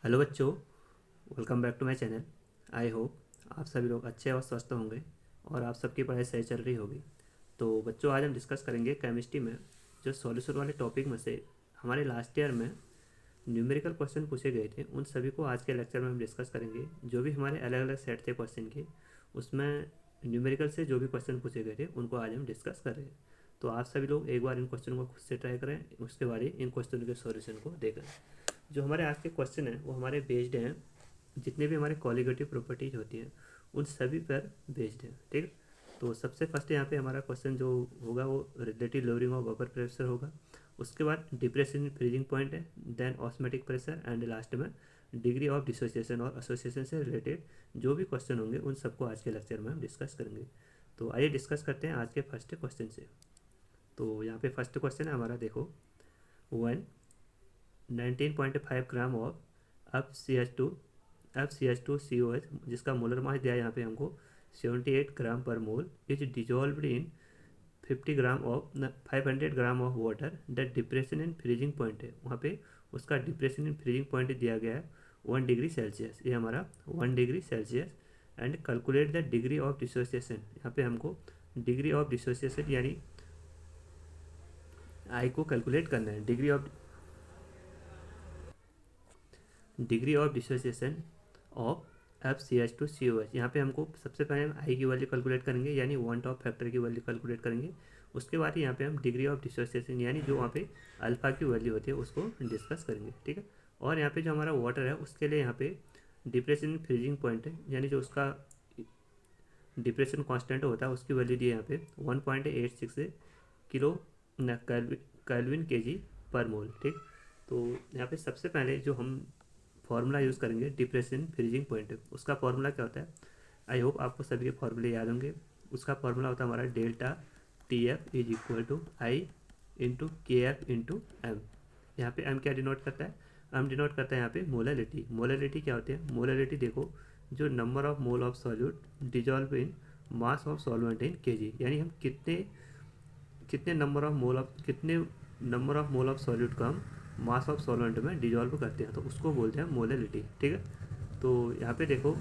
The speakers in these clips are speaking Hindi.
हेलो बच्चों, welcome back to my channel. I hope आप सभी लोग अच्छे और स्वस्थ होंगे और आप सबकी पढ़ाई सही चल रही होगी। तो बच्चों, आज हम डिस्कस करेंगे केमिस्ट्री में जो सॉल्यूशन वाले टॉपिक में से हमारे लास्ट ईयर में न्यूमेरिकल क्वेश्चन पूछे गए थे, उन सभी को आज के लेक्चर में हम डिस्कस करेंगे। जो भी हमारे अलग अलग सेट थे क्वेश्चन के, उसमें न्यूमेरिकल से जो भी क्वेश्चन पूछे गए थे उनको आज हम डिस्कस कर रहे हैं। तो आप सभी लोग एक बार इन क्वेश्चन को खुद से ट्राई करें, उसके बाद ही इन क्वेश्चन के सॉल्यूशन को देखें। जो हमारे आज के क्वेश्चन हैं वो हमारे बेस्ड हैं, जितने भी हमारे क्वालिटेटिव प्रॉपर्टीज होती हैं उन सभी पर बेस्ड हैं। ठीक। तो सबसे फर्स्ट यहाँ पे हमारा क्वेश्चन जो होगा वो relative lowering of vapour pressure होगा। उसके बाद डिप्रेशन इन फ्रीजिंग पॉइंट है, then osmotic pressure, and last में डिग्री ऑफ डिसोसिएशन और एसोसिएशन से रिलेटेड जो भी क्वेश्चन होंगे उन सबको आज के लेक्चर में हम डिस्कस करेंगे। तो आइए डिस्कस करते हैं आज के फर्स्ट क्वेश्चन से। तो यहाँ पे फर्स्ट क्वेश्चन है हमारा, देखो, वन 19.5 ग्राम ऑफ FCH2COH जिसका मोलर मास दिया है यहाँ पे हमको 78 ग्राम पर mole, is dissolved in 500 gram of water. The depression in freezing point है, वहाँ पे उसका डिप्रेशन इन फ्रीजिंग पॉइंट दिया गया है 1 डिग्री सेल्सियस, ये हमारा 1 degree Celsius. And calculate the degree of dissociation, यहाँ पे हमको डिग्री ऑफ डिसोसिएशन यानी आई को कैलकुलेट करना है। Degree of dissociation of FCH2COH, यहाँ पे हमको सबसे पहले हम आई की वैल्यू कैलकुलेट करेंगे, यानी वन टॉप फैक्टर की वैल्यू कैलकुलेट करेंगे। उसके बाद यहाँ पे हम डिग्री ऑफ डिसोसिएशन यानी जो वहाँ पे अल्फा की वैल्यू होती है उसको डिस्कस करेंगे। ठीक है। और यहाँ पे जो हमारा वाटर है उसके लिए यहाँ पे डिप्रेशन फ्रीजिंग पॉइंट है, यानी जो उसका डिप्रेशन कांस्टेंट होता है उसकी वैल्यू दी है यहाँ पे 1.86 किलो कैल्विन केजी पर मोल। ठीक। तो यहाँ पे सबसे पहले जो हम फॉर्मूला यूज़ करेंगे डिप्रेशन फ्रीजिंग पॉइंट, उसका फॉर्मूला क्या होता है, आई होप आपको सभी के फॉर्मूले याद होंगे। उसका फॉर्मूला होता है हमारा delta TF is equal to i into KF into m. यहाँ पे एम क्या डिनोट करता है, एम डिनोट करता है यहाँ पे मोलरिटी। मोलरिटी क्या होती है, मोलरिटी देखो, जो number of mole of solute dissolve in mass of solvent in KG, यानी हम कितने कितने number of mole of solute को हम मास ऑफ सॉल्वेंट में डिजॉल्व करते हैं, तो उसको बोलते हैं मोलरिटी। ठीक है। तो यहाँ पे देखो,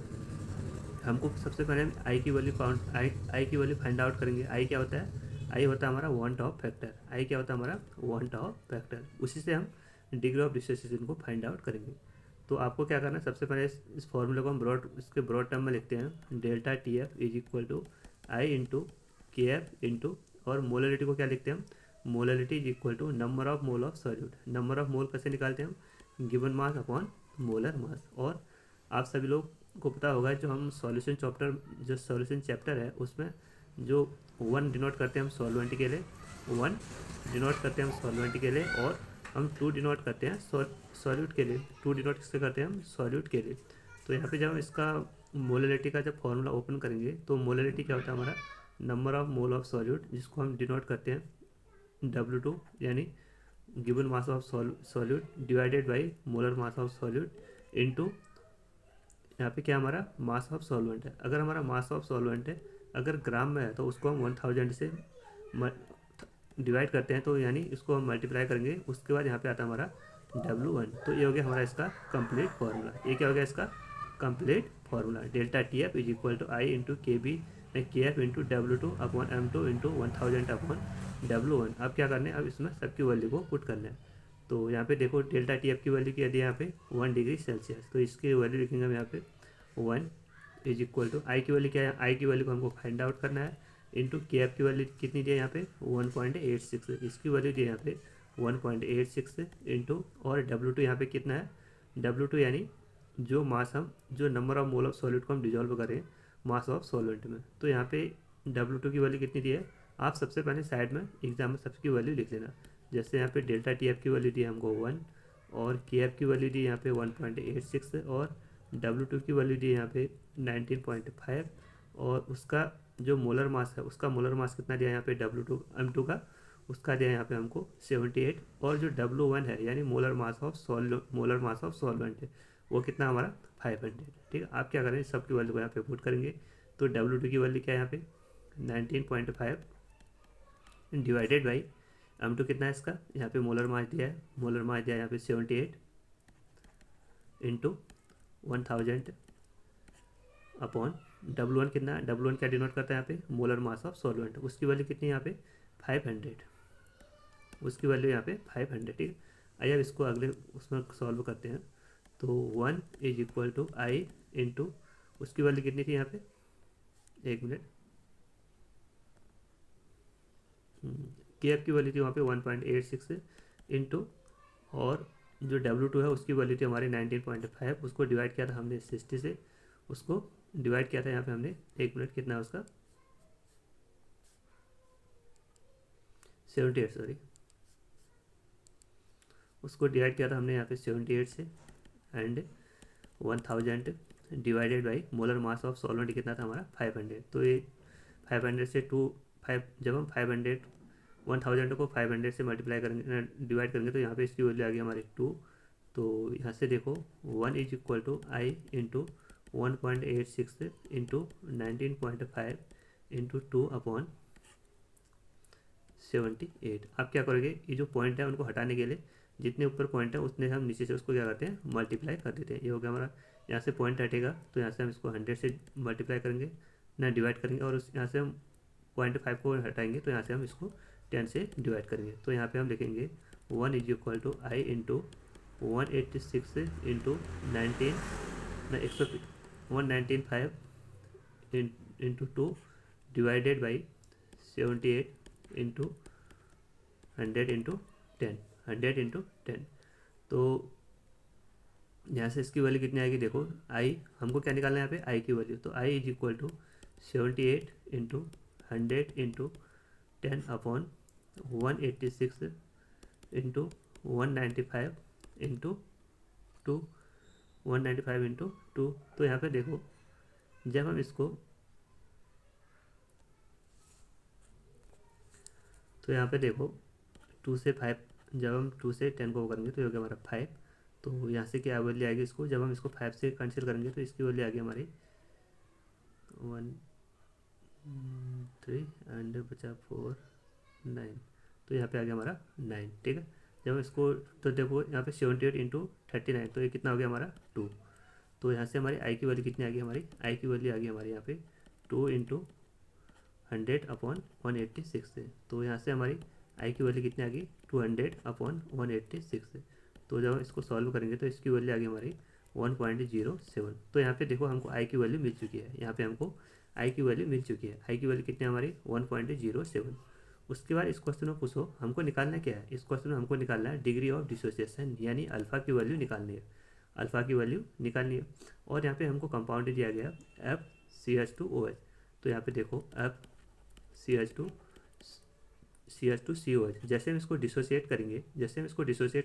हमको सबसे पहले हम आई की वैल्यू फाइंड आउट करेंगे। आई क्या होता है, आई होता है हमारा वन टॉप फैक्टर। आई क्या होता है हमारा वन टॉप फैक्टर, उसी से हम डिग्री ऑफ डिसोसिएशन को फाइंड आउट करेंगे। तो आपको क्या करना है, सबसे पहले इस फॉर्मूले को हम इसके ब्रॉड टर्म में लिखते हैं, delta TF is equal to i into KF into, और मोलरिटी को क्या लिखते हैं हम, molarity is equal to number of mole of solute. Number of mole कैसे निकालते हैं हम, given mass upon molar mass. और आप सभी लोग को पता होगा जो हम सॉल्यूशन चैप्टर है उसमें जो वन डिनोट करते हैं हम सॉल्वेंट के लिए, वन डिनोट करते हैं हम सॉल्वेंट के लिए, और हम टू डिनोट करते हैं सॉल्यूट के लिए। टू डिनोट किससे करते हैं हम, सॉल्यूट के लिए। तो यहाँ पे जब हम इसका मोलरिटी का जब फॉर्मूला ओपन करेंगे तो मोलरिटी क्या होता है हमारा, number of mole of solute, जिसको हम डिनोट करते हैं W2, यानी given mass of solute divided by molar mass of solute into यहाँ पे क्या हमारा मास ऑफ सॉल्वेंट है। अगर हमारा मास ऑफ सॉल्वेंट है अगर ग्राम में है तो उसको हम 1000 से डिवाइड करते हैं, तो यानी इसको हम मल्टीप्लाई करेंगे। उसके बाद यहाँ पे आता है हमारा W1। तो ये हो गया हमारा इसका कंप्लीट फार्मूला। ये क्या हो गया इसका complete formula, delta TF is equal to i into KF into W2 upon M2 into 1000 upon W1। अब क्या करना है, अब इसमें सबकी वैल्यू को पुट करना है। तो यहाँ पे देखो डेल्टा TF की वैल्यू क्या दी है यहाँ पे 1 डिग्री सेल्सियस, तो इसकी वैल्यू लिखेंगे हम यहाँ पे 1 इज इक्वल टू आई की वैल्यू क्या है, आई की वैल्यू को हमको फाइंड आउट करना है, इंटू KF की वैल्यू कितनी दी है यहाँ पे 1.86, इसकी वैल्यू दी है यहाँ पे 1.86 इंटू, और W2 यहाँ पे कितना है, W2 यानी जो number of mole of solute को हम डिजॉल्व करें मास ऑफ सॉल्वेंट में। तो यहाँ पे W2 की वैल्यू कितनी दी है, आप सबसे पहले साइड में एग्जाम में सबकी वैल्यू लिख लेना। जैसे यहाँ पे डेल्टा TF की वैल्यू दी है हमको 1, और KF की वैल्यू दी है यहाँ पे 1.86, और W2 की वैल्यू दी है यहाँ पे 19.5, और उसका जो मोलर मास है उसका मोलर मास कितना दिया है यहाँ पे W2 M2 का, उसका दिया है यहाँ पे हमको 78, और जो W1 है यानी मोलर मास ऑफ सॉल्वेंट है वो कितना हमारा 500। ठीक है। आप क्या करेंगे, सबकी वैल्यू को यहाँ पे पुट करेंगे। तो W2 की वैल्यू क्या है यहाँ पे 19.5 डिवाइडेड बाई M2 कितना है इसका, यहाँ पे मोलर मास दिया है, मोलर मास दिया है यहाँ पे 78 इंटू 1000 अपॉन W1 कितना, W1 क्या डिनोट करता है यहाँ पे, मोलर मास ऑफ सॉल्वेंट, उसकी वैल्यू कितनी है यहाँ पे 500, उसकी वैल्यू यहाँ पे 500, ठीक है। आइए अब इसको अगले उसमें सॉल्व करते हैं। तो 1 is equal to i into उसकी वैल्यू कितनी थी यहाँ पे, एक मिनट, के एफ की वैल्यू थी वहाँ पे 1.86 इंटू, और जो W2 है उसकी वैल्यू थी हमारी 19.5, उसको डिवाइड किया था हमने 60 से, उसको डिवाइड किया था यहाँ पे हमने, एक मिनट कितना है उसका 78, सॉरी, उसको डिवाइड किया था हमने यहाँ पे 78 से, and 1000 divided by molar mass of solvent कितना था हमारा 500। तो ये 500 से 5 जब हम 500 1000 को 500 से मल्टीप्लाई करेंगे, डिवाइड करेंगे, तो यहाँ पे इसकी वैल्यू आ गई हमारी 2। तो यहाँ से देखो 1 is equal to i into 1.86 into 19.5 into 2 upon 78। आप क्या करोगे, ये जो पॉइंट है उनको हटाने के लिए जितने ऊपर पॉइंट है उतने हम नीचे से उसको क्या करते हैं, मल्टीप्लाई कर देते हैं। ये हो गया हमारा, यहाँ से पॉइंट हटेगा तो यहाँ से हम इसको 100 से मल्टीप्लाई करेंगे ना, डिवाइड करेंगे, और उस यहाँ से हम 0.5 को हटाएंगे तो यहाँ से हम इसको 10 से डिवाइड करेंगे। तो यहाँ पे हम लिखेंगे 1 is equal to i into 186 into 19 ना 195 into 2 divided by 78 into 100 into 10, 100 into 10। तो यहाँ से इसकी वैल्यू कितनी आएगी, देखो आई हमको क्या निकालना है यहाँ पे, आई की वैल्यू, तो i is equal to 78 into 100 into 10 upon 186 into 195 into 2, 195 into 2। तो यहाँ पे देखो जब हम इसको, तो यहाँ पे देखो 2 से 5, जब हम 2 से 10 को करेंगे तो ये हो गया हमारा 5। तो यहाँ से क्या वैल्यू आएगी इसको, जब हम इसको 5 से कैंसिल करेंगे तो इसकी वैल्यू आएगी हमारी 1 3 एंड बचा 4 9। तो यहाँ पे आ गया हमारा 9, ठीक है। जब हम इसको, तो देखो यहाँ पे 78 इंटू 39, तो ये कितना हो गया हमारा 2। तो यहाँ से हमारी आई की वैल्यू कितनी आ गई, हमारी आई की वैल्यू आ गई हमारी यहाँ पे 2 इंटू 100 अपॉन 186 से। तो यहाँ से हमारी आई की वैल्यू कितनी आ गई, 200 अपॉन 186 से। तो जब हम इसको सॉल्व करेंगे तो इसकी वैल्यू आ गई हमारी 1.07। तो यहाँ पे देखो हमको आई की वैल्यू मिल चुकी है, यहाँ पे हमको आई की वैल्यू मिल चुकी है। आई की वैल्यू कितनी है हमारी 1.07। उसके बाद इस क्वेश्चन में पूछो हमको निकालना क्या है, इस क्वेश्चन में हमको निकालना है डिग्री ऑफ डिसोसिएशन, यानी अल्फ़ा की वैल्यू निकालनी है, अल्फ़ा की वैल्यू निकालनी है। और यहाँ पे हमको कंपाउंड दिया गया FCH2OH। तो यहाँ पे देखो FCH2COH, जैसे हम इसको डिसोसिएट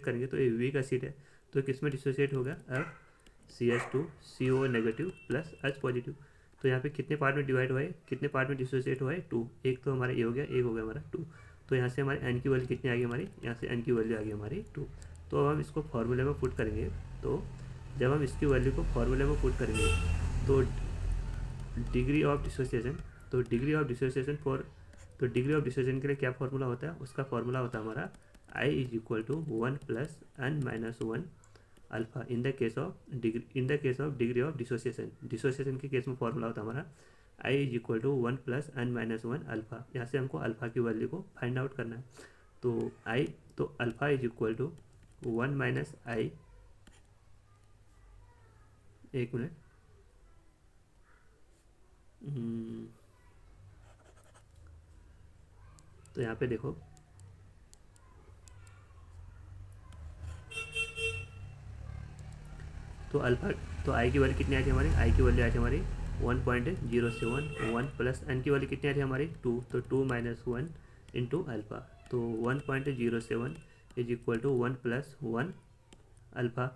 करेंगे, तो ये वीक एसिड है, तो किस में डिसोसिएट होगा, FCH2CO negative plus H positive. तो यहाँ पे कितने पार्ट में डिवाइड हुआ है, कितने पार्ट में डिसोसिएट हुआ है, 2। एक तो हमारा ये हो गया, एक हो गया हमारा 2। तो यहाँ से हमारे एन की वैल्यू कितनी आ गई हमारी, यहाँ से एन की वैल्यू आ गई हमारी 2। तो अब हम इसको फॉर्मूले में पुट करेंगे, तो जब हम इसकी वैल्यू को फॉर्मूले में पुट करेंगे तो डिग्री ऑफ डिसोसिएशन, तो डिग्री ऑफ डिसोसिएशन के लिए क्या फॉर्मूला होता है, उसका फॉर्मूला होता है हमारा i is equal to 1 plus n minus 1 alpha in the case of degree of dissociation के केस में फॉर्मूला होता है हमारा i is equal to 1 plus n minus 1 alpha. यहाँ से हमको अल्फ़ा की वैल्यू को फाइंड आउट करना है। तो alpha is equal to 1 minus i, एक मिनट, तो यहाँ पे देखो तो अल्फ़ा, तो आई की वैल्यू कितनी आई थी हमारी, आई की वैल्यू आई थी हमारी 1.07, 1 प्लस एन की वैल्यू कितनी आई थी हमारी 2, तो 2 माइनस 1 इंटू अल्फ़ा। तो 1.07 is equal to 1 plus 1 alpha.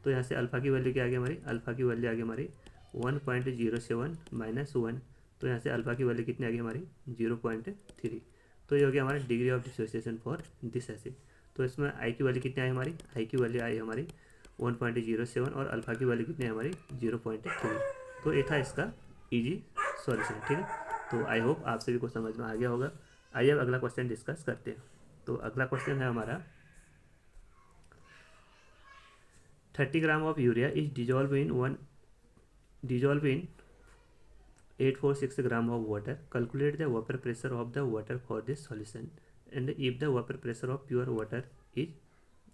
तो यहाँ से अल्फ़ा की वैल्यू क्या आ गई हमारी, अल्फ़ा की वैल्यू आ गई हमारी 1.07 माइनस 1। तो यहाँ से अल्फ़ा की वैल्यू कितनी आ गई हमारी 0.3। तो ये हो गया हमारा degree of dissociation for this acid. तो इसमें आई की वैल्यू कितनी आई हमारी, आई की वैल्यू आई हमारी 1.07 और अल्फ़ा की वैल्यू कितनी है हमारी 0.3। तो ये था इसका इजी सॉल्यूशन, ठीक है। तो आई होप आप सभी को समझ में आ गया होगा। आइए अब अगला क्वेश्चन डिस्कस करते हैं। तो अगला क्वेश्चन है हमारा 30 gram of urea is dissolve in 846 gram of water. Calculate the vapor pressure of the water for this solution and if the vapor pressure of pure water is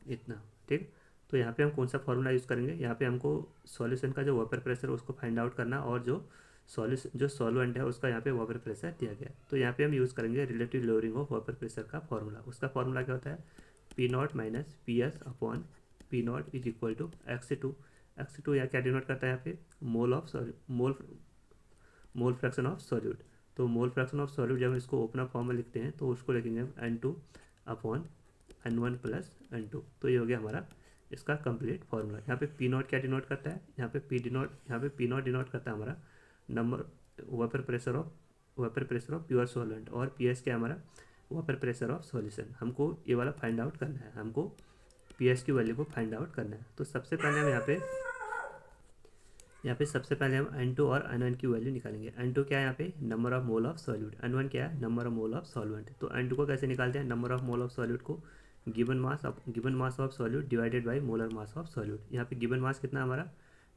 इतना। ठीक, तो यहाँ पे हम कौन सा फॉर्मूला यूज़ करेंगे, यहाँ पे हमको सॉल्यूशन का जो वापर प्रेशर उसको फाइंड आउट करना और जो सॉल्वेंट है उसका यहाँ पे वापर प्रेशर दिया गया। तो यहाँ पे हम यूज़ करेंगे relative lowering of vapour pressure का फॉर्मूला। उसका फॉर्मूला क्या होता है, P naught minus P S upon P naught is equal to x two. X two यहाँ क्या डिनोट करता है, यहाँ पे मोल फ्रैक्शन ऑफ सॉल्यूट। तो मोल फ्रैक्शन ऑफ सॉल्यूट जब हम इसको ओपन अप फॉर्म में लिखते हैं तो उसको लिखेंगे हम N2 upon N1 plus N2। तो ये हो गया हमारा इसका कंप्लीट फॉर्मूला। यहाँ पे पी नॉट क्या डिनोट करता है, यहाँ पे पी नॉट डिनोट करता है हमारा नंबर वापर प्रेशर ऑफ प्योर सॉल्वेंट, और पी एस क्या है हमारा वापर प्रेशर ऑफ सॉल्यूशन। हमको ये वाला फाइंड आउट करना है, हमको पी एस की वैल्यू को फाइंड आउट करना है। तो सबसे पहले हम यहाँ पे सबसे पहले हम N2 और N1 की वैल्यू निकालेंगे। N2 क्या है यहाँ पे number of mole of solute, N1 क्या है number of mole of solvent. तो N2 को कैसे निकालते हैं, number of mole of solute को given mass of solute divided by molar mass of solute. यहाँ पे गिवन मास कितना हमारा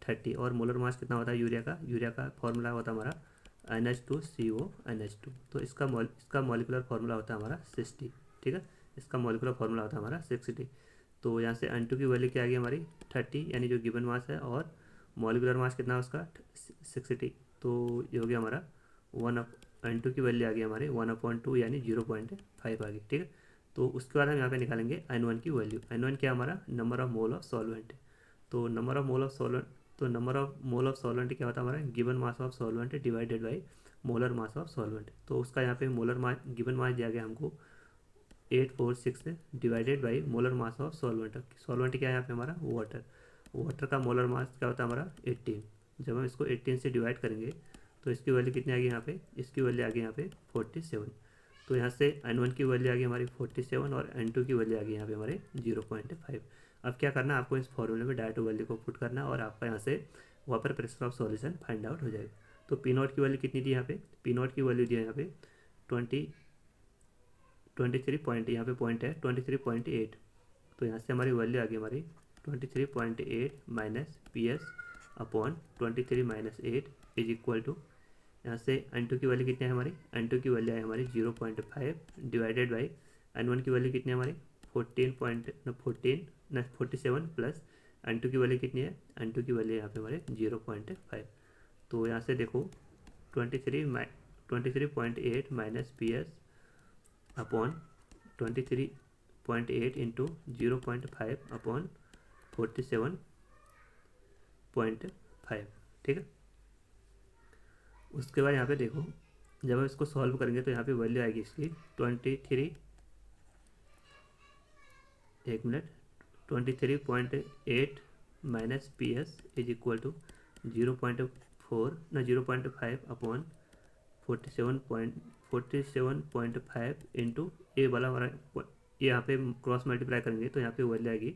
30 और मोलर मास कितना होता है यूरिया का फॉर्मूला होता है हमारा NH2CO NH2। तो इसका मॉलिकुलर फार्मूला होता है हमारा 60। ठीक है, इसका मॉलिकुलर फार्मूला होता है हमारा 60। तो यहाँ से N2 की वैल्यू क्या आ गई हमारी 30, यानी जो गिवन मास है, और मॉलिकुलर मास कितना है उसका 60। तो ये हो गया हमारा N2 की वैल्यू आ गई हमारे 1/2 यानी 0.5 आ गई। ठीक है, तो उसके बाद हम यहाँ पे निकालेंगे N1 की वैल्यू। N1 क्या हमारा number of mole of solvent. तो number of mole of solvent क्या होता है हमारा given mass of solvent divided by molar mass of solvent. तो उसका यहाँ पे गिवन मास दिया गया हमको 846 divided by molar mass of solvent क्या है यहाँ पे हमारा वाटर का मोलर मास क्या होता है हमारा 18। जब हम इसको 18 से डिवाइड करेंगे तो इसकी वैल्यू कितनी आ गई यहाँ पे, इसकी वैल्यू आ गई यहाँ पे 47। तो यहाँ से N1 की वैल्यू आ गई हमारी 47 और N2 की वैल्यू आ गई यहाँ पे हमारे 0.5। अब क्या करना है, आपको इस फॉर्मूले में डायरेक्ट वैल्यू को पुट करना और आपका यहाँ से वापर pressure of solution find out हो जाएगा। तो पी नॉट की वैल्यू कितनी थी यहाँ पे, पी नॉट की वैल्यू दी है यहाँ पे 23 पॉइंट, यहाँ पे पॉइंट है 23.8। तो यहाँ से हमारी वैल्यू आ गई हमारी 23.8 minus P S upon 23 minus 8 is equal to, यहाँ से N2 की वैल्यू कितनी है हमारी, N2 की वैल्यू है हमारी 0.5 डिवाइडेड बाई N1 की वैल्यू कितनी है हमारी 47 प्लस N2 की वैल्यू कितनी है, N2 की वैल्यू यहाँ पे हमारे 0.5। तो यहाँ से देखो 23.8 minus P S upon 23.8 into 0.5 upon 47.5। ठीक है, उसके बाद यहाँ पे देखो जब हम इसको सॉल्व करेंगे तो यहाँ पे वैल्यू आएगी इसकी 23.8 minus P S is equal to 0.5 upon 47.5 into A वाला हमारा ये यहाँ पे क्रॉस मल्टीप्लाई करेंगे तो यहाँ पे वैल्यू आएगी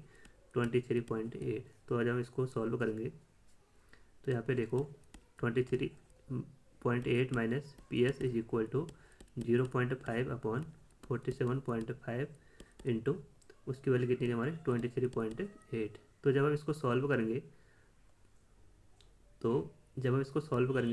23.8। तो आज हम इसको सॉल्व करेंगे तो यहाँ पे देखो 23.8 minus P S is equal to 0.5 upon 47.5 into उसकी वैल्यू कितनी है हमारे 23.8। तो जब हम इसको सॉल्व करेंगे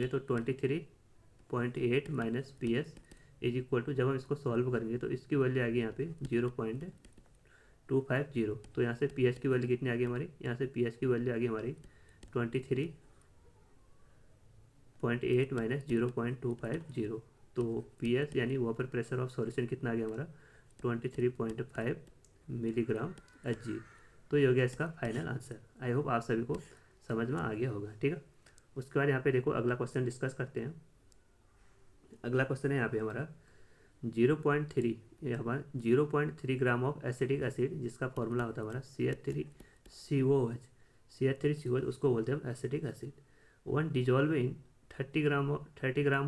तो 23.8 minus P S is equal to, जब हम इसको सॉल्व करेंगे तो इसकी वैल्यू आएगी यहाँ पे 0.250। तो यहाँ से पी एस की वैल्यू कितनी आ गई हमारी, यहाँ से पी एस की वैल्यू आ गई हमारी 23.8 माइनस 0.250। तो पी एस यानी वापर प्रेशर ऑफ सॉल्यूशन कितना आ गया हमारा 23.5 मिलीग्राम Hg। तो ये हो गया इसका फाइनल आंसर। आई होप आप सभी को समझ में आ गया होगा। ठीक है, उसके बाद यहाँ पे देखो अगला क्वेश्चन डिस्कस करते हैं। अगला क्वेश्चन है यहाँ पे हमारा 0.3 ग्राम ऑफ एसिटिक एसिड जिसका फॉर्मूला होता है हमारा CH3COH। उसको बोलते हैं हम acetic acid. One dissolve in 30 gram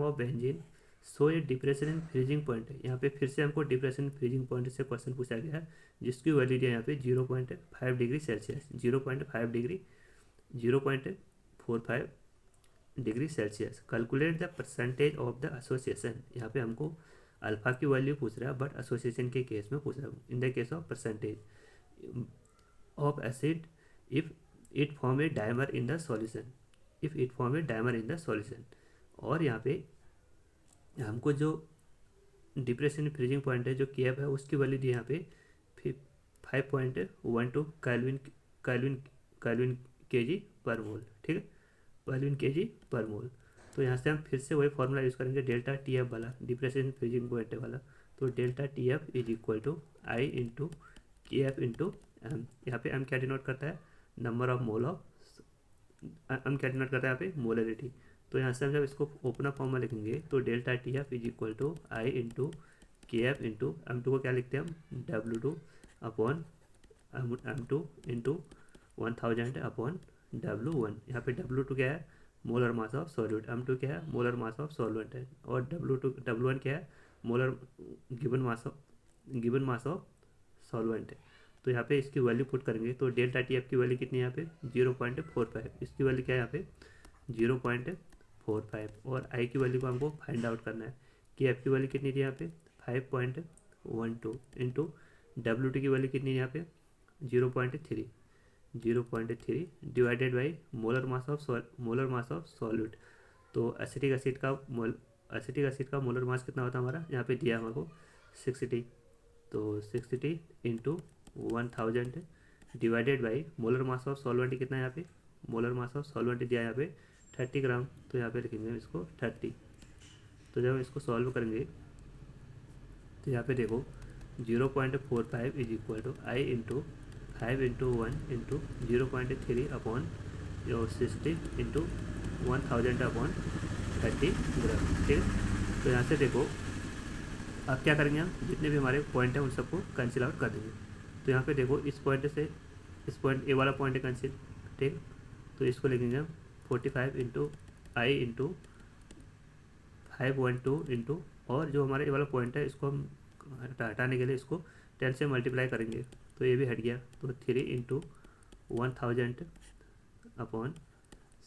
of benzene so ये डिप्रेशन इन फ्रीजिंग पॉइंट है। यहाँ पे फिर से हमको डिप्रेशन फ्रीजिंग पॉइंट से क्वेश्चन पूछा गया है जिसकी वैल्यू है यहाँ पे 0.5 degree Celsius, 0.45 degree Celsius. Calculate the percentage of the association. यहाँ पे हमको अल्फा की वैल्यू पूछ रहा है बट एसोसिएशन के केस में पूछ रहा है। In the case of percentage of acid if it form a dimer in the solution, if it form a dimer in the solution. और यहाँ पे हमको जो डिप्रेशन फ्रीजिंग पॉइंट है जो केएफ है उसकी वैल्यू दी यहाँ पे 5.12 केल्विन केल्विन केल्विन केजी पर मोल, ठीक है, केल्विन केजी पर मोल। तो यहाँ से हम फिर से वही फॉर्मूला यूज़ करेंगे डेल्टा टी एफ वाला, डिप्रेशन फ्रीजिंग पॉइंट वाला। तो delta T F is equal to i into K F into m. यहाँ पे एम क्या डिनोट करता है, number of mole of, m क्या डिनोट करता है यहाँ पे, मोलरिटी। तो यहाँ से हम जब इसको ओपन अप फॉर्म में लिखेंगे तो delta T F is equal to i into K F into m two को क्या लिखते हैं हम, W two upon m two into 1000 upon W1। यहाँ पे W2 क्या है, molar mass of solute, M2 क्या है, मोलर मास ऑफ सॉल्वेंट है, और W1 क्या है, molar given mass of solvent है। तो यहाँ पे इसकी वैल्यू पुट करेंगे तो डेल्टा टी एफ की वैल्यू कितनी है यहाँ पे 0.45, इसकी वैल्यू क्या है यहाँ पे 0.45, और आई की वैल्यू को हमको फाइंड आउट करना है। के एफ की वैल्यू कितनी थी यहाँ पे 5.12 इंटू W2 की वैल्यू कितनी है यहाँ पे 0.3 divided by molar mass of solute. तो एसिटिक एसिड का मोलर मास कितना होता है हमारा, यहाँ पे दिया हमको 60, तो 60 into 1000 divided by molar mass of solvent कितना है यहाँ पे, मोलर मास ऑफ सॉल्वेंट दिया है यहाँ पे 30 ग्राम, तो यहाँ पे लिखेंगे इसको 30। तो जब इसको सॉल्व करेंगे तो यहाँ पे देखो 0.45 is equal to i into 5 into 1 into 0.3 upon 60 into 1000 upon 30 gram, ठीक है। तो यहाँ से देखो अब क्या करेंगे, हम जितने भी हमारे पॉइंट हैं उन सबको कैंसिल आउट कर देंगे। तो यहाँ पे देखो इस पॉइंट से इस पॉइंट ए वाला पॉइंट है कैंसिल, ठीक। तो इसको लिखेंगे हम 45 इंटू आई इंटू 512 इंटू, और जो हमारे ए वाला पॉइंट है इसको हम हटाने के लिए इसको 10 से मल्टीप्लाई करेंगे, तो ये भी हट गया। तो 3 इंटू 1000 अपॉन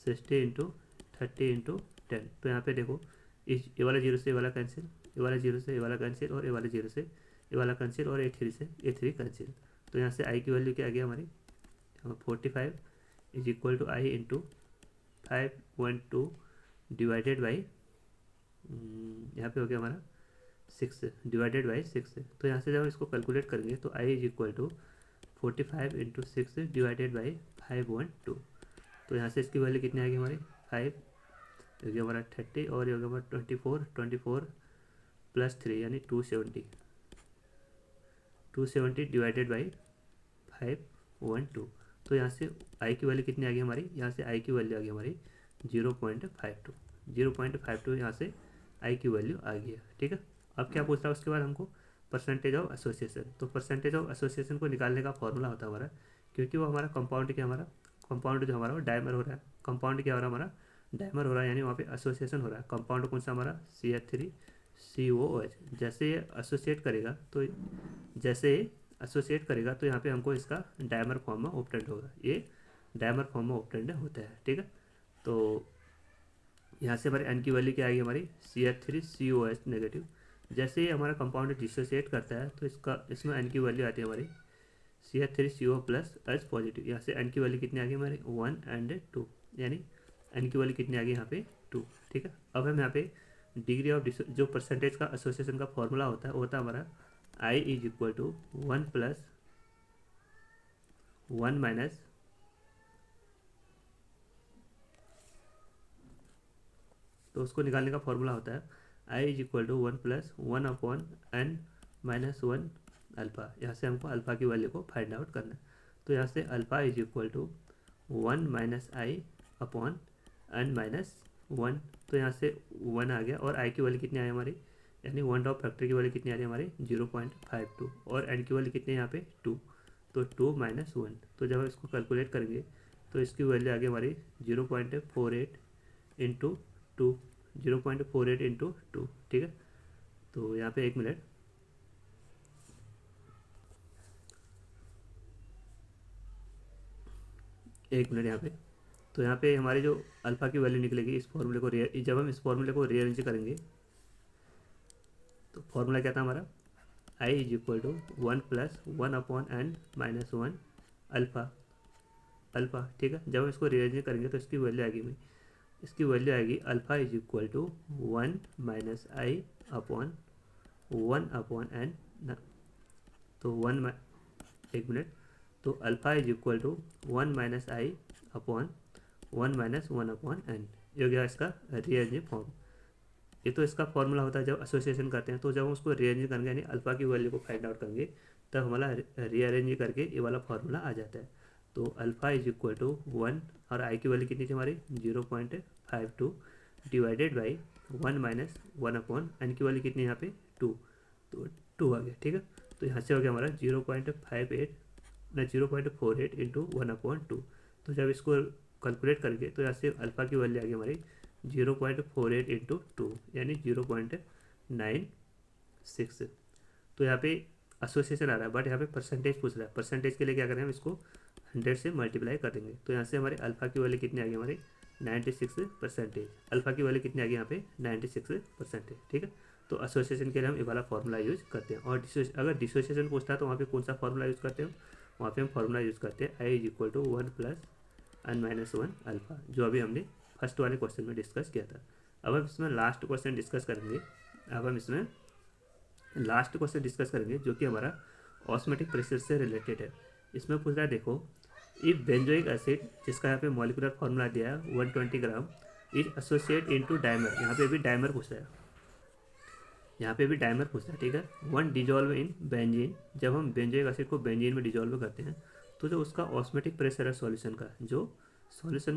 60 इंटू 30 इंटू 10। तो यहाँ पे देखो इस ए वाला जीरो से ए वाला कैंसिल, ए वाला जीरो से ए वाला कैंसिल, और ए वाला जीरो से ए वाला कैंसिल, और A3 से A3 कैंसिल। तो यहाँ से आई की वैल्यू क्या आ गया हमारी 45 is equal to i into 5.2 divided by, यहाँ पे हो गया हमारा 6 डिवाइडेड बाई 6। तो यहाँ से जब इसको कैलकुलेट करेंगे तो i is equal to 45 into 6 divided by 5.2। तो यहाँ से इसकी वैल्यू कितनी आएगी हमारी 5, हो गया हमारा 30, और ये हो गया हमारा 24 प्लस 3 यानी 270 डिवाइडेड बाई 512। तो यहाँ से आई की वैल्यू कितनी आ गई हमारी, यहाँ से आई की वैल्यू आ गई हमारी 0.52 यहाँ से आई की वैल्यू आ गई है, ठीक है। अब क्या पूछ रहा है उसके बाद हमको परसेंटेज ऑफ एसोसिएशन। तो परसेंटेज ऑफ एसोसिएशन को निकालने का फॉर्मूला होता है हमारा, क्योंकि वो हमारा कंपाउंड क्या हमारा कंपाउंड जो हमारा वो डायमर हो रहा है, कंपाउंड क्या हो रहा है हमारा डायमर हो रहा है, यानी वहाँ पे एसोसिएशन हो रहा है। कंपाउंड कौन सा हमारा CH3COOH। जैसे ये एसोसिएट करेगा तो यहाँ पे हमको इसका डायमर फॉर्म में ऑब्टेंड होगा, ये डायमर फॉर्म में ऑब्टेंड होता है, ठीक है। तो यहाँ से हमारे एन की वैल्यू क्या आएगी हमारी CH3COH नेगेटिव। जैसे ही हमारा कंपाउंड डिसोसिएट करता है तो इसमें एन की वैल्यू आती है हमारी CH3CO प्लस H पॉजिटिव। यहाँ से एन की वैल्यू कितनी आ गई हमारी 1 और 2, यानी एन की वैल्यू कितनी आ गई यहाँ पे 2, ठीक है। अब हम यहाँ पे डिग्री ऑफ जो परसेंटेज का एसोसिएशन का फॉर्मूला होता है वो होता है हमारा i is equal to 1 plus 1 minus तो उसको निकालने का फॉर्मूला होता है i is equal to 1 plus 1 upon n minus 1 alpha. यहाँ से हमको अल्फ़ा की वैल्यू को फाइंड आउट करना है। तो यहाँ से alpha is equal to 1 minus i upon n minus 1। तो यहाँ से 1 आ गया, और आई की वैल्यू कितनी आई हमारी, यानी 1 ड्रॉप फैक्टर की वैल्यू कितनी आ रही है हमारी 0.52, और n की वैल्यू कितनी है यहाँ पे 2, तो 2 माइनस 1। तो जब हम इसको कैलकुलेट करेंगे तो इसकी वैल्यू आ गई हमारी 0.48 इंटू 2, 0.48 इंटू 2, ठीक है। तो यहाँ पे 1 मिनट, यहाँ पे। तो यहाँ पे हमारी जो अल्फ़ा की वैल्यू निकलेगी इस फॉर्मूले को जब हम इस फॉर्मूले को रीअरेंज करेंगे तो फॉर्मूला क्या था हमारा i is equal to 1 plus 1 upon n minus 1 alpha. Alpha, ठीक है। जब हम इसको रीअरेंज करेंगे तो इसकी वैल्यू आएगी alpha is equal to 1 minus i upon 1 upon n. तो एक मिनट। तो alpha is equal to 1 minus i upon 1 minus 1 upon n. ये हो गया इसका रीअरेंज फॉर्म। ये तो इसका फॉर्मूला होता है जब एसोसिएशन करते हैं। तो जब हम उसको रीअरेंज करेंगे यानी अल्फ़ा की वैल्यू को फाइंड आउट करेंगे तब हमारा रीअरेंज करके ये वाला फॉर्मूला आ जाता है। तो अल्फ़ा इज इक्वल टू 1 और आई की वैल्यू कितनी थी हमारी 0.52 divided by 1 minus 1 upon n की वैल्यू कितनी यहाँ पे 2। तो 2 आ गया, ठीक है। तो यहाँ से हो गया हमारा 0.48 इंटू 1 अपॉन 2। तो जब इसको कैलकुलेट करके तो यहाँ से अल्फ़ा की वैल्यू आ गई हमारी 0.48 इंटू 2 यानी 0.96। तो यहाँ पे एसोसिएशन आ रहा है बट यहाँ पे परसेंटेज पूछ रहा है। परसेंटेज के लिए क्या करें हम इसको 100 से मल्टीप्लाई कर देंगे। तो यहाँ से हमारे अल्फ़ा की वैल्यू कितनी आ गई हमारी 96%। अल्फ़ा की वैल्यू कितनी आ गई यहाँ पे 96%, ठीक है। तो एसोसिएशन के लिए हम ये वाला फॉर्मूला यूज़ करते हैं। और अगर डिसोसिएशन पूछता है तो वहाँ पे कौन सा फॉर्मूला यूज़ करते हैं? वहाँ पे हम फॉर्मूला यूज़ करते हैं i is equal to 1 plus n minus 1 alpha, जो अभी हमने फर्स्ट वाले क्वेश्चन में डिस्कस किया था। अब हम इसमें लास्ट क्वेश्चन डिस्कस करेंगे। जो कि हमारा ऑस्मेटिक प्रेशर से रिलेटेड है। इसमें पूछ रहा है देखो, इफ बेंजोइक एसिड जिसका यहाँ पे मॉलिकुलर फार्मूला दिया है 120 gram is associate into dimer. यहाँ पे भी डाइमर पूछ रहा है, ठीक है। 1 डिजोल्व इन बेंजीन। जब हम बेंजोइक एसिड को बेंजीन में डिजोल्व करते हैं तो जो उसका ऑस्मेटिक प्रेशर है सॉल्यूशन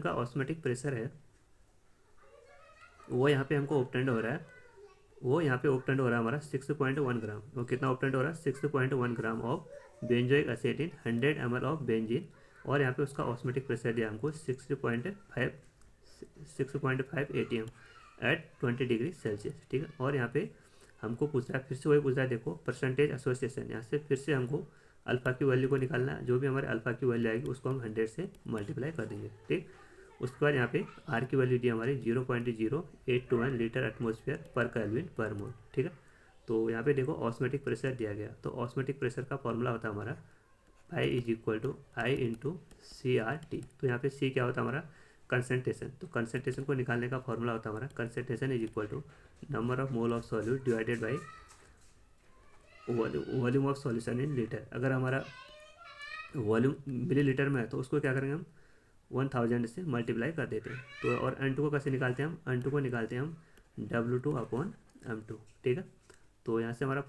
का ऑस्मेटिक प्रेशर है वो यहाँ पे हमको ऑब्टेंड हो रहा है। हमारा 6.1 ग्राम। वो कितना ऑब्टेंड हो रहा है 6.1 gram of benzoic acid in 100 ml of benzene. और यहाँ पे उसका ऑस्मेटिक प्रेशर दिया हमको 6.5 ATM एट 20 डिग्री सेल्सियस, ठीक है। और यहाँ पे हमको पूछ रहा है, फिर से वही पूछ रहा है देखो, परसेंटेज एसोसिएशन। यहाँ से फिर से हमको अल्फ़ा की वैल्यू को निकालना है। जो भी हमारे अल्फ़ा की वैल्यू आएगी उसको हम 100 से मल्टीप्लाई कर देंगे, ठीक। उसके बाद यहाँ पे आर की वैल्यू दी हमारी 0.0821 लीटर एटमोसफियर पर केल्विन पर मोल, ठीक है। तो यहाँ पे देखो ऑस्मेटिक प्रेशर दिया गया। तो ऑस्मेटिक प्रेशर का फॉर्मूला होता है हमारा i is equal to i into CRT। तो यहाँ पे सी क्या होता है हमारा कंसनट्रेशन। तो कंसनट्रेशन को निकालने का फॉर्मूला होता है हमारा concentration is equal to number of mole of solute divided by volume of solution in litre. अगर हमारा वॉल्यूम मिलीलीटर में है तो उसको क्या करेंगे हम 1000 से मल्टीप्लाई कर देते हैं। तो और N2 को कैसे निकालते हैं हम? N2 को निकालते हैं हम W2 अपॉन M2, ठीक है। तो यहाँ से हमारा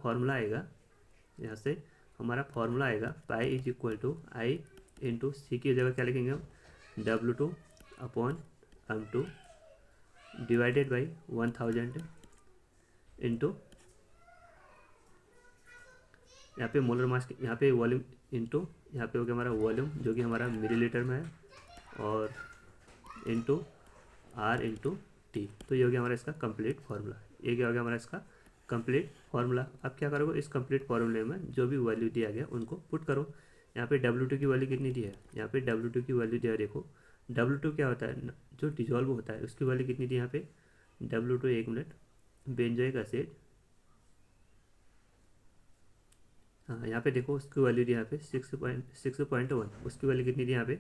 फॉर्मूला आएगा pi is equal to i into C की जगह क्या लिखेंगे हम W2 upon M2 divided by 1000 into यहाँ पे मोलर मास, यहाँ पे वॉल्यूम इंटू यहाँ पे हो गया हमारा वॉल्यूम जो कि हमारा मिलीलीटर में है, और इंटू आर इंटू टी। तो ये हो गया हमारा इसका कंप्लीट फार्मूला। ये क्या हो गया हमारा इसका कंप्लीट फार्मूला। अब क्या करोगे, इस कंप्लीट फार्मूले में जो भी वैल्यू दिया गया उनको पुट करो। यहाँ पे W2 की वैल्यू कितनी दी है? यहाँ पे W2 की वैल्यू दिया है, देखो W2 क्या होता है जो डिजॉल्व होता है उसकी वैल्यू कितनी थी यहाँ पे W2, एक मिनट, बेंजोइक एसिड, हाँ यहाँ पे देखो उसकी वैल्यू दी यहाँ पे 6.1, उसकी वैल्यू कितनी थी यहाँ पे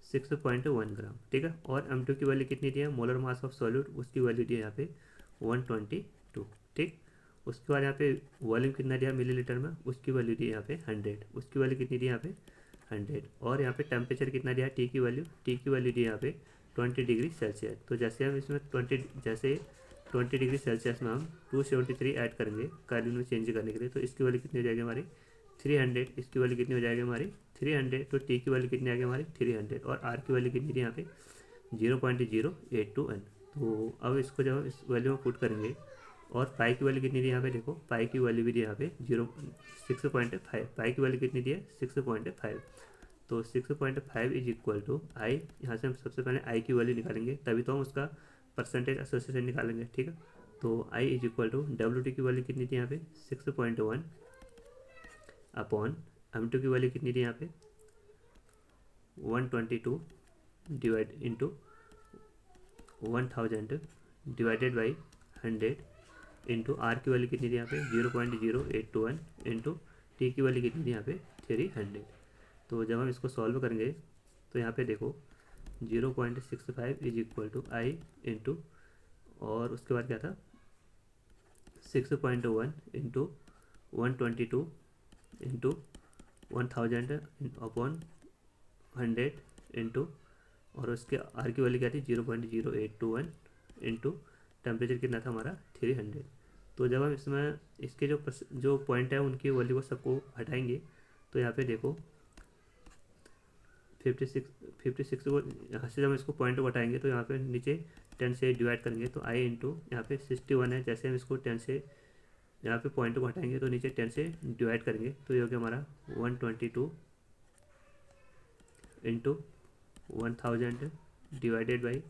6.1 ग्राम, ठीक है। और M2 की वैल्यू कितनी दी है मोलर मास ऑफ सॉल्यूट, उसकी वैल्यू दी है यहाँ पे 122, ठीक। उसके बाद यहाँ पे वॉल्यूम कितना दिया मिलीलीटर में, उसकी वैल्यू दी है यहाँ पे 100, उसकी वैल्यू कितनी दी है यहाँ पे 100। और यहाँ पे टेम्परेचर कितना दिया है टी की वैल्यू दी है यहाँ पे 20 डिग्री सेल्सियस। तो जैसे हम इसमें 20 डिग्री सेल्सियस में हम 273 ऐड करेंगे केल्विन में चेंज करने के लिए, तो इसकी वैल्यू कितनी हो जाएगी हमारी 300। इसकी वैल्यू कितनी हो जाएगी हमारी 300। तो टी की वैल्यू कितनी आ गई हमारी 300, और आर की वैल्यू कितनी थी यहाँ पे 0.082 N। तो अब इसको जब इस वैल्यू में पुट करेंगे, और पाई की वैल्यू कितनी थी यहाँ पे देखो, पाई की वैल्यू भी दी यहाँ पे 6.5, पाई की वैल्यू कितनी दी है 6.5। तो 6.5 इज इक्वल टू आई, यहाँ से हम सबसे पहले आई की वैल्यू निकालेंगे तभी तो हम उसका परसेंटेज एसोसिएशन निकालेंगे, ठीक है। तो i is equal to W2 की वैल्यू कितनी थी यहाँ पे 6.1 अपॉन M2 की वैल्यू कितनी थी यहाँ पे 122 divide into 1000 divided by 100 into r की वैल्यू कितनी थी यहाँ पे 0.0821 इंटू टी की वैल्यू कितनी थी यहाँ पे 300। तो जब हम इसको सॉल्व करेंगे तो यहाँ पे देखो 0.65 is equal to i into, और उसके बाद क्या था 6.1 इंटू 122 इंटू 1000 अपॉन 100 इंटू, और उसके आर की वैल्यू क्या थी 0.0821 इंटू टेम्परेचर कितना था हमारा 300। तो जब हम इसमें इसके जो पॉइंट है उनकी वैल्यू को सबको हटाएंगे तो यहाँ पे देखो 56 को यहाँ से जब हम इसको पॉइंट को हटाएंगे तो यहाँ पे नीचे 10 से डिवाइड करेंगे तो आई इंटू यहाँ पे 61 है, जैसे हम इसको 10 से यहाँ पे पॉइंट को हटाएंगे तो नीचे 10 से डिवाइड करेंगे तो ये हो गया हमारा 122 इंटू 1000 डिवाइडेड बाई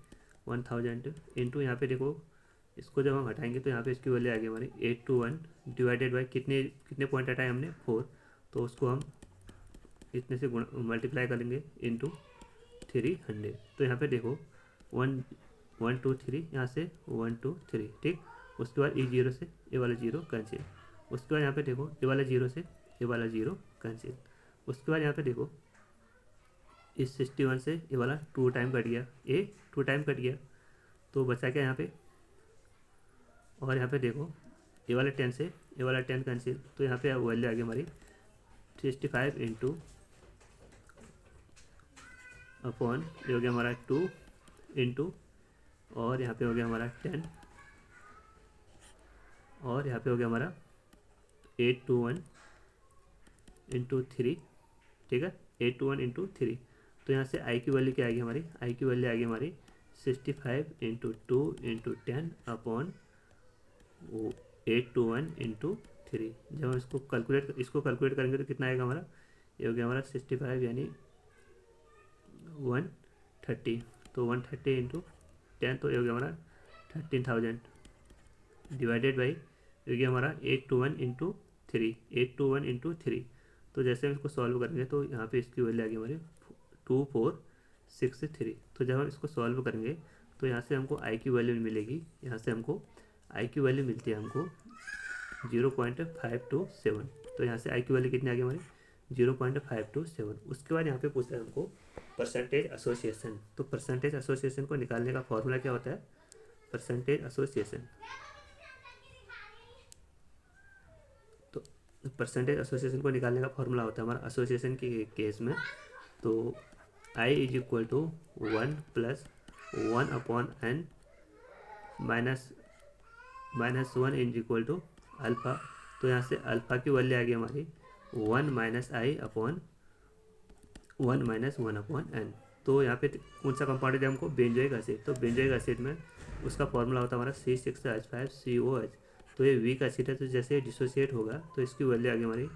1000 इंटू, यहाँ पे देखो इसको जब हम हटाएंगे तो यहाँ पे इसकी वैल्यू आ गई हमारी 821 डिवाइडेड बाई कितने कितने पॉइंट हटाए हमने 4, तो उसको हम इतने से मल्टीप्लाई करेंगे इंटू 300। तो यहाँ पे देखो 1 2 3, यहाँ से 1 2 3, ठीक। उसके बाद E0 से ये वाला 0 कैंसिल, उसके बाद यहाँ पे देखो ये वाला 0 से ये वाला 0 कैंसिल, उसके बाद यहाँ पे देखो इस 61 से ये वाला 2 टाइम कट गया, ये 2 टाइम कट गया, तो बचा क्या यहाँ पे, और यहाँ पे देखो ये वाला 10 से ये वाला 10 कैंसिल, तो यहाँ पे वैल्यू आ गई हमारी 65 इंटू अपॉन ये हो गया हमारा 2 इंटू, और यहाँ पे हो गया हमारा 10, और यहाँ पे हो गया हमारा 821 इंटू 3, ठीक है 821 इंटू 3। तो यहाँ से आई की वैल्यू क्या आएगी हमारी, आई की वैल्यू आएगी हमारी 65 इंटू 2 इंटू 10 अपॉन 821 इंटू 3। जब हम इसको कैलकुलेट करेंगे तो कितना आएगा हमारा, ये हो गया हमारा 65 यानी 130, तो 130 इंटू 10 तो ये हो गया हमारा 13,000 डिवाइडेड बाई ये गया हमारा 821 इंटू 3, 821 इंटू 3। तो जैसे हम इसको सॉल्व करेंगे तो यहाँ पे इसकी वैल्यू आ गई हमारी 2463। तो जब हम इसको सॉल्व करेंगे तो यहाँ से हमको आई की वैल्यू मिलेगी, यहाँ से हमको आई की वैल्यू मिलती है हमको 0.527। तो यहाँ से आई की वैल्यू कितनी आ गई हमारी 0.527। उसके बाद यहाँ पे पूछता है हमको परसेंटेज एसोसिएशन। तो परसेंटेज एसोसिएशन को निकालने का फॉर्मूला क्या होता है, परसेंटेज एसोसिएशन, तो परसेंटेज एसोसिएशन को निकालने का फॉर्मूला होता है हमारा एसोसिएशन के केस में, तो i is equal to 1 plus 1 upon n minus 1 is equal to alpha. तो यहाँ से अल्फ़ा की वैल्यू आ गई हमारी 1 minus i upon 1 minus 1 upon n. तो यहाँ पे कौन सा कंपाउंड है हमको, बेंजोइक एसिड। तो बेंजोइक एसिड में उसका फॉर्मूला होता है हमारा C6H5COH। तो ये वीक एसिड है, तो जैसे डिसोसिएट होगा तो इसकी वैल्यू आ गई हमारी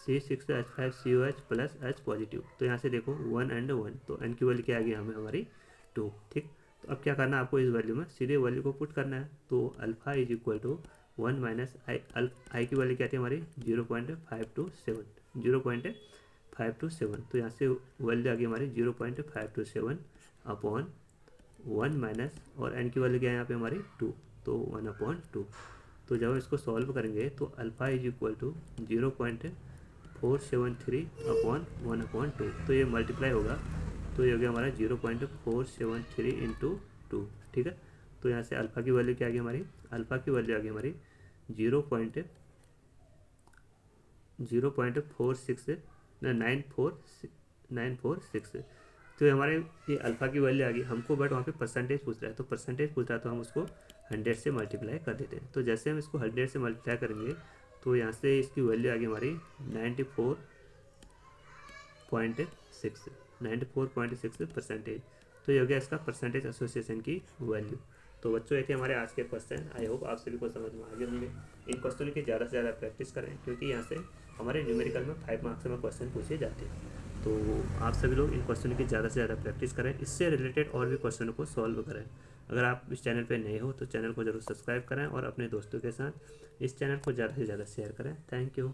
C6H5COH प्लस H पॉजिटिव। तो यहाँ से देखो 1 एंड 1, तो एन की वैल्यू क्या आ गई हमें हमारी 2, ठीक। तो अब क्या करना है आपको, इस वैल्यू में सीधे वैल्यू को पुट करना है। तो alpha is equal to 1 minus i की वैल्यू क्या थी हमारी 0.527। तो यहाँ से वैल्यू आ गई हमारी 0.527 अपॉन 1 माइनस, और एन की वैल्यू क्या है यहाँ पे हमारी 2, तो 1/2। तो जब इसको सॉल्व करेंगे तो alpha is equal to 0.473 upon 1/2। तो ये मल्टीप्लाई होगा तो ये हो गया हमारा 0.473 इंटू 2, ठीक है। तो यहाँ से अल्फ़ा की वैल्यू क्या आ गई हमारी, अल्फ़ा की वैल्यू आ गई हमारी 0.946। तो हमारे ये अल्फ़ा की वैल्यू आ गई हमको, बट वहाँ पे परसेंटेज पूछ रहा है, तो परसेंटेज पूछ रहा है तो हम उसको 100 से मल्टीप्लाई कर देते हैं। तो जैसे हम इसको 100 से मल्टीप्लाई करेंगे तो यहाँ से इसकी वैल्यू आ गई हमारी 94.6 परसेंटेज। तो ये हो गया इसका परसेंटेज एसोसिएशन की वैल्यू। तो बच्चों ये थे हमारे आज के क्वेश्चन। आई होप आप सभी को समझ में आ गए होंगे। इन क्वेश्चनों की ज़्यादा से ज़्यादा प्रैक्टिस करें, क्योंकि यहाँ से हमारे न्यूमेरिकल में 5 मार्क्स में क्वेश्चन पूछे जाते हैं। तो आप सभी लोग इन क्वेश्चनों की ज़्यादा से ज़्यादा प्रैक्टिस करें, इससे रिलेटेड और भी क्वेश्चनों को सॉल्व करें। अगर आप इस चैनल पर नए हो तो चैनल को जरूर सब्सक्राइब करें और अपने दोस्तों के साथ इस चैनल को ज़्यादा से ज़्यादा शेयर करें। Thank you.